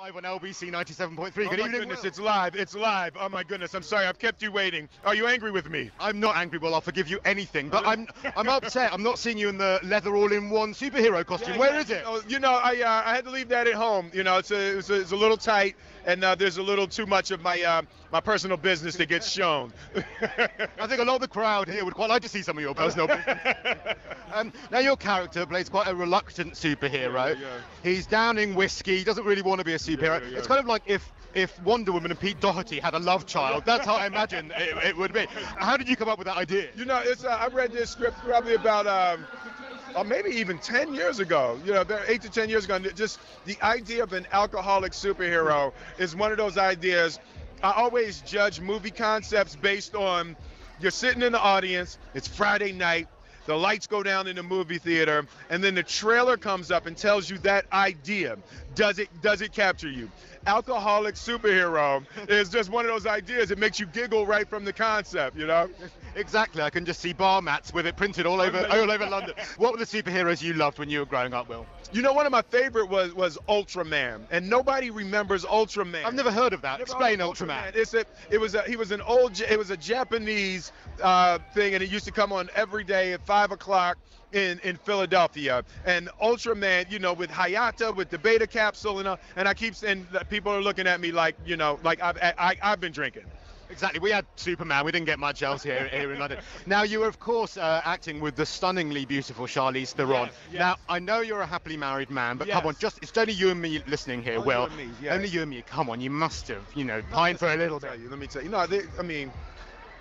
live on LBC 97.3. Good Oh my evening, goodness, Will. it's live. It's live. Oh my goodness, I'm sorry. I've kept you waiting. Are you angry with me? I'm not angry, Will. I'll forgive you anything, but I'm upset. I'm not seeing you in the leather all-in-one superhero costume. Where is it? I had to leave that at home. You know, it's a little tight, and there's a little too much of my my personal business that gets shown. I think a lot of the crowd here would quite like to see some of your personal business. Now, your character plays quite a reluctant superhero. Yeah. He's downing whiskey. He doesn't really want to be a superhero. Yeah. It's kind of like if Wonder Woman and Pete Doherty had a love child. That's how I imagine it would be. How did you come up with that idea? You know, it's I read this script probably about maybe even 10 years ago. You know, 8 to 10 years ago. And just the idea of an alcoholic superhero is one of those ideas. I always judge movie concepts based on you're sitting in the audience. It's Friday night. The lights go down in the movie theater, and then the trailer comes up and tells you that idea. Does it capture you? Alcoholic superhero is just one of those ideas. It makes you giggle right from the concept, you know? Exactly. I can just see bar mats with it printed all over London. What were the superheroes you loved when you were growing up, Will? You know, one of my favorite was Ultraman, and nobody remembers Ultraman. I've never heard of that. Explain Ultraman. He was a Japanese thing, and it used to come on every day at 5 o'clock in Philadelphia. And Ultraman, you know, with Hayata, with the Beta capsule, and I keep saying that people are looking at me like, you know, like I've been drinking. Exactly. We had Superman. We didn't get much else here in London. Now, you were, of course, acting with the stunningly beautiful Charlize Theron. Yes. Now, I know you're a happily married man, but Yes. come on, it's only you and me listening here, Will. You and me, yes. Only you and me. Come on, you must have, pined for a little bit. Let me tell you. No, I mean,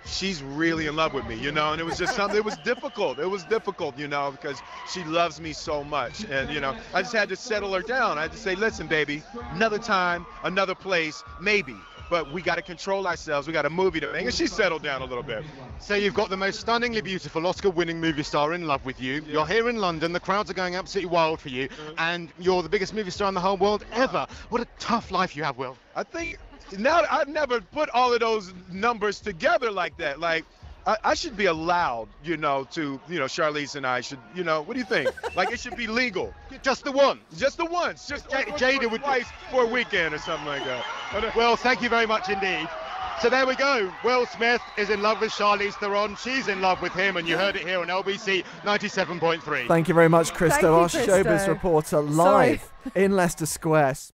she's really in love with me, you know, and it was just something. It was difficult. It was difficult, you know, because she loves me so much, and you know, I just had to settle her down. I had to say, listen, baby, another time, another place, maybe. But we got to control ourselves. We got a movie to make, and she settled down a little bit. So you've got the most stunningly beautiful Oscar-winning movie star in love with you. Yeah. You're here in London. The crowds are going absolutely wild for you, and you're the biggest movie star in the whole world ever. What a tough life you have, Will. I think now I've never put all of those numbers together like that. Like, I should be allowed, you know, to, you know, Charlize and I should, you know, what do you think? Like, it should be legal. Just the one. Just the once. Just Jada would twice for a weekend or something like that. Well, thank you very much indeed. So there we go. Will Smith is in love with Charlize Theron. She's in love with him, and you heard it here on LBC 97.3. Thank you very much, Cristo, Thank you, our Cristo. showbiz reporter, live in Leicester Square.